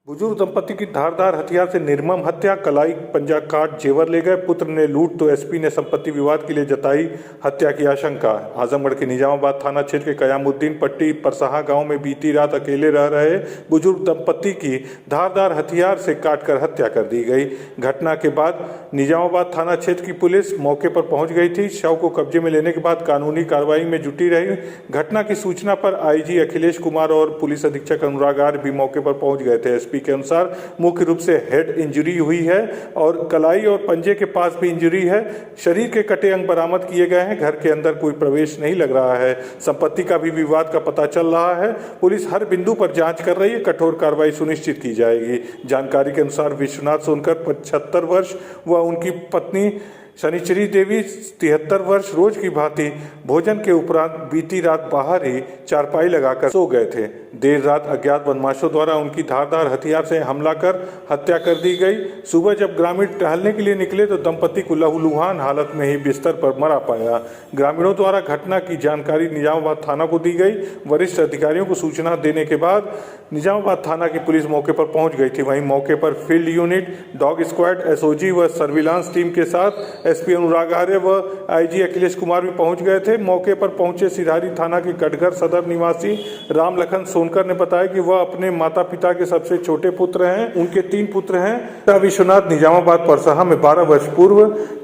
बुजुर्ग दंपति की धारदार हथियार से निर्मम हत्या, कलाई पंजा काट जेवर ले गए, पुत्र ने लूट तो एसपी ने संपत्ति विवाद के लिए जताई हत्या की आशंका। आजमगढ़ के निजामाबाद थाना क्षेत्र के कयामुद्दीन पट्टी परसाहा गांव में बीती रात अकेले रह रहे बुजुर्ग दंपति की धारदार हथियार से काटकर हत्या कर दी गई। घटना के बाद निजामाबाद थाना क्षेत्र की पुलिस मौके पर पहुंच गई थी। शव को कब्जे में लेने के बाद कानूनी कार्रवाई में जुटी रही। घटना की सूचना पर आईजी अखिलेश कुमार और पुलिस अधीक्षक अनुराग आर्य भी मौके पर पहुंच गए थे। एसपी के अनुसार मुख्य रूप से हेड इंजरी हुई है और कलाई और पंजे के पास भी इंजरी है। शरीर के कटे अंग बरामद किए गए हैं। घर के अंदर कोई प्रवेश नहीं लग रहा है। संपत्ति का भी विवाद का पता चल रहा है। पुलिस हर बिंदु पर जांच कर रही है। कठोर कार्रवाई सुनिश्चित की जाएगी। जानकारी के अनुसार विश्वनाथ सोनकर 75 वर्ष व उनकी पत्नी शनिचरी देवी 73 वर्ष रोज की भांति भोजन के उपरांत बीती रात बाहर ही चारपाई लगाकर सो गए थे। देर रात अज्ञात बदमाशों द्वारा उनकी धारदार हथियार से हमला कर हत्या कर दी गई। सुबह जब ग्रामीण टहलने के लिए निकले तो दंपति को लहूलुहान हालत में ही बिस्तर पर मरा पाया। ग्रामीणों द्वारा घटना की जानकारी निजामाबाद थाना को दी गई। वरिष्ठ अधिकारियों को सूचना देने के बाद निजामाबाद थाना की पुलिस मौके पर पहुंच गई थी। वहीं मौके पर field unit, dog squad, SOG व सर्विलांस टीम के साथ एसपी अनुराग आर्य व आईजी अखिलेश कुमार भी पहुंच गए थे। मौके पर पहुंचे सिधारी थाना के कटघर सदर निवासी राम लखन सोनकर ने बताया कि वह अपने माता पिता के सबसे छोटे पुत्र हैं। उनके 3 पुत्र हैं। पिता विश्वनाथ निजामाबाद परसाहा में 12 वर्ष पूर्व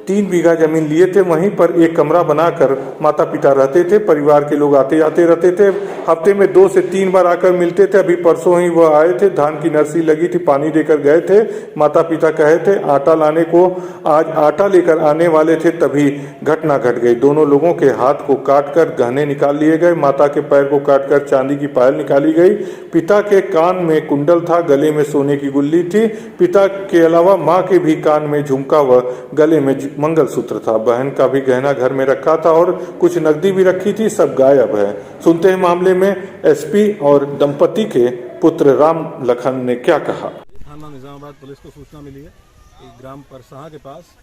3 बीघा जमीन लिए थे। वहीं पर एक कमरा बनाकर माता पिता रहते थे। परिवार के लोग आते जाते रहते थे। हफ्ते में 2 से 3 बार आकर मिलते थे। अभी परसों ही वह आए थे। धान की नर्सरी लगी थी, पानी देकर गए थे। माता पिता कहे थे आटा लाने को। आज आटा लेकर आने वाले थे तभी घटना घट गई। दोनों लोगों के हाथ को काटकर गहने निकाल लिए गए। माता के पैर को काटकर चांदी की पायल निकाली गई। पिता के कान में कुंडल था, गले में सोने की गुल्ली थी। पिता के अलावा मां के भी कान में झुमका व गले में मंगलसूत्र था। बहन का भी गहना घर में रखा था और कुछ नकदी भी रखी थी। सब गायब है। सुनते हैं मामले में एसपी और दंपति के पुत्र राम लखन ने क्या कहा। थाना निजामाबाद पुलिस को सूचना मिली है कि ग्राम परसाहा के पास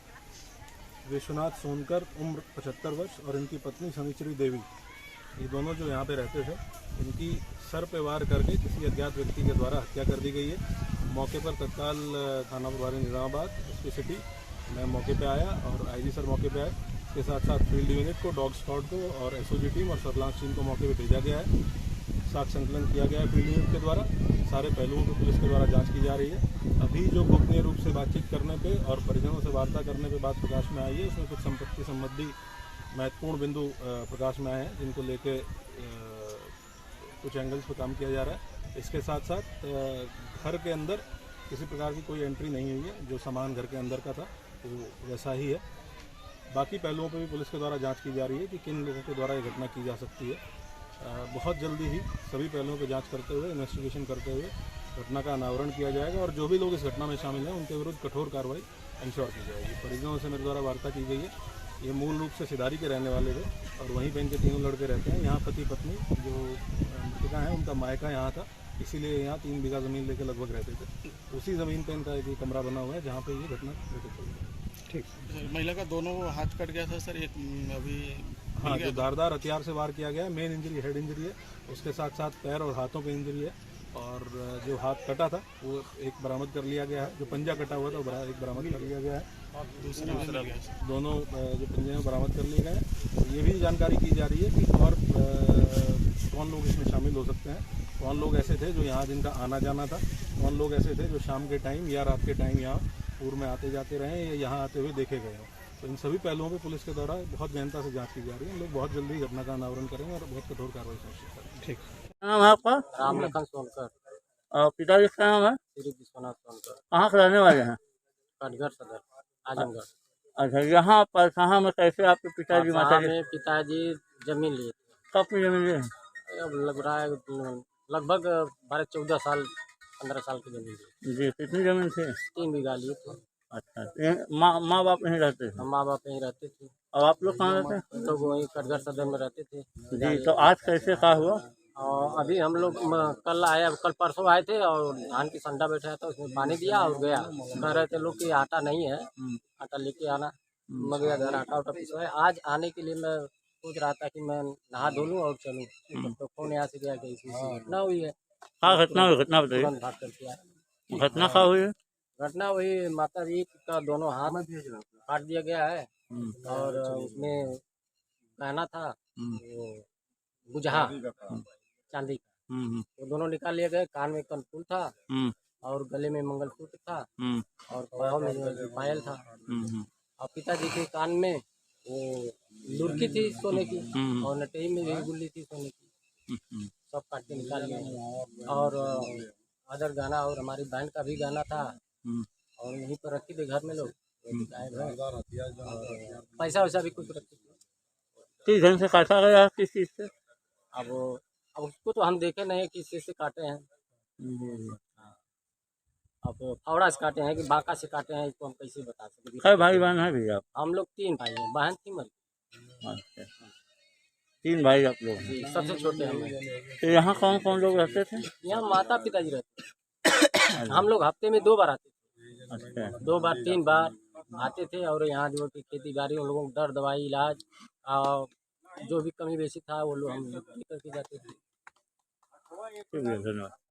विश्वनाथ सोनकर उम्र 75 वर्ष और इनकी पत्नी शनिचरी देवी, ये दोनों जो यहाँ पे रहते थे, इनकी सर पे वार करके किसी अज्ञात व्यक्ति के द्वारा हत्या कर दी गई है। मौके पर तत्काल थाना प्रभारी निजामाबाद एसपी सिटी मैं मौके पे आया और आईजी सर मौके पे आए। इसके साथ साथ फील्ड यूनिट को, डॉग स्क्वाड को और एसओजी टीम और सर्विलांस टीम को मौके पे भेजा गया है। साक्ष्य संकलन किया गया है फील्ड यूनिट के द्वारा। सारे पहलुओं पर पुलिस के द्वारा जांच की जा रही है। अभी जो गोपनीय रूप से बातचीत करने पे और परिजनों से वार्ता करने पे बात प्रकाश में आई है, उसमें कुछ संपत्ति संबंधी महत्वपूर्ण बिंदु प्रकाश में आए हैं, जिनको लेके कुछ एंगल्स पर काम किया जा रहा है। इसके साथ साथ घर के अंदर किसी प्रकार की कोई एंट्री नहीं हुई है। जो सामान घर के अंदर का था वो वैसा ही है। बाकी पहलुओं पर भी पुलिस के द्वारा जाँच की जा रही है कि किन लोगों के द्वारा ये घटना की जा सकती है। बहुत जल्दी ही सभी पहलुओं की जांच करते हुए, इन्वेस्टिगेशन करते हुए घटना का अनावरण किया जाएगा और जो भी लोग इस घटना में शामिल हैं उनके विरुद्ध कठोर कार्रवाई इंश्योर की जाएगी। परिजनों से मेरे द्वारा वार्ता की गई है। ये मूल रूप से सिधारी के रहने वाले थे और वहीं पे इनके 3 लड़के रहते हैं। यहाँ पति पत्नी जो मृतका हैं उनका मायका यहाँ था, इसीलिए यहाँ 3 बीघा ज़मीन लेकर लगभग रहते थे। उसी ज़मीन पर इनका एक कमरा बना हुआ है जहाँ पर ये घटना घटित हुई है। ठीक, महिला का दोनों हाथ कट गया था सर, एक अभी हाँ, जो धारदार हथियार से वार किया गया है, मेन इंजरी हेड इंजरी है। उसके साथ साथ पैर और हाथों पे इंजरी है और जो हाथ कटा था वो एक बरामद कर लिया गया है। जो पंजा कटा हुआ था वो एक बरामद कर लिया गया है। दूसरा दोनों जो पंजे में बरामद कर लिए गए हैं। ये भी जानकारी की जा रही है कि और कौन लोग इसमें शामिल हो सकते हैं, कौन लोग ऐसे थे जो यहाँ जिनका आना जाना था, कौन लोग ऐसे थे जो शाम के टाइम या रात के टाइम यहाँ पूर्व में आते जाते रहे या यहाँ आते हुए देखे गए हों। तो इन सभी पहलुओं पे पुलिस के द्वारा बहुत गहनता से जांच की जा रही है। हम लोग बहुत जल्दी घटना का अनावरण करेंगे और बहुत कठोर कार्रवाई सुनिश्चित करेंगे। ठीक। नाम है आपका? राम लखन सोनकर। और पिताजी का नाम है? श्री विश्वनाथ सोनकर। कहाँ के रहने वाले हैं? कटघर सदर, आजमगढ़। अच्छा, यहाँ पर कहाँ में कैसे आपके पिताजी माताजी? में पिताजी जमीन लिए थे। कब की जमीन लिए? अब लग रहा है लगभग 12-14 साल 15 साल की जमीन ली। जी, कितनी जमीन थी? 3 बीघा लिए थे। अच्छा, माँ बाप यहीं रहते थे? हम माँ बाप यहीं रहते थे। और आप लोग कहाँ रहते हैं? तो वहीं कटघर सदर में रहते थे। जी, तो आज कैसे कहा हुआ? और अभी हम लोग कल परसों आए थे और धान की संडा बैठा था, उसमें पानी दिया और गया। कह रहे थे लोग कि आटा नहीं है, आटा लेके आना। मैं गया घर, आटा उटा पिसवाया। आज आने के लिए मैं सोच रहा था कि मैं नहा धो लूँ और चलूँ, तो फोन यहाँ से गया कि इसी घटना हुई है। हाँ, घटना बताइए। तुरंत भाग करके आया। घटना कहाँ हुई है? घटना वही माता जी का दोनों हाथ काट दिया गया है और उसमें गहना था वो गुजहा चांदी का, हम्म, वो दोनों निकाल लिए गए। कान में कनफूल था हम्म, और गले में मंगलसूत्र था हम्म, और पाँव में पायल था। और पिताजी के कान में वो लुरकी थी सोने की और नटेई में भी गुल्ली थी सोने की, सब काट के निकाल लिए। और अदर गाना और हमारी बैंड का भी गाना था और यहीं पर रखी थे घर में लोग, वो भी गायब है। और पैसा वैसा भी कुछ रखी थी। किस ढंग से काटा गया, किस चीज से? अब उसको तो हम देखे नहीं किस चीज़ से काटे हैं। अब फावड़ा से काटे हैं कि बांका से काटे हैं, इसको हम कैसे बता सकते कै भाई बहन है भैया आप? हम लोग 3 भाई हैं, बहन थी मर अच्छा, 3 भाई आप लोग हैं। गई, सबसे छोटे हम हैं। तो यहाँ कौन कौन लोग रहते थे? यहाँ माता पिताजी रहते, हम लोग हफ्ते में 2 बार आते थे, अच्छा, 2 बार 3 बार आते थे। और यहाँ जो कि खेती बाड़ी उन लोगों को दर्द दवाई इलाज और जो भी कमी बेसी था वो लोग हम लेकर के जाते थे। ठीक है, धन्यवाद।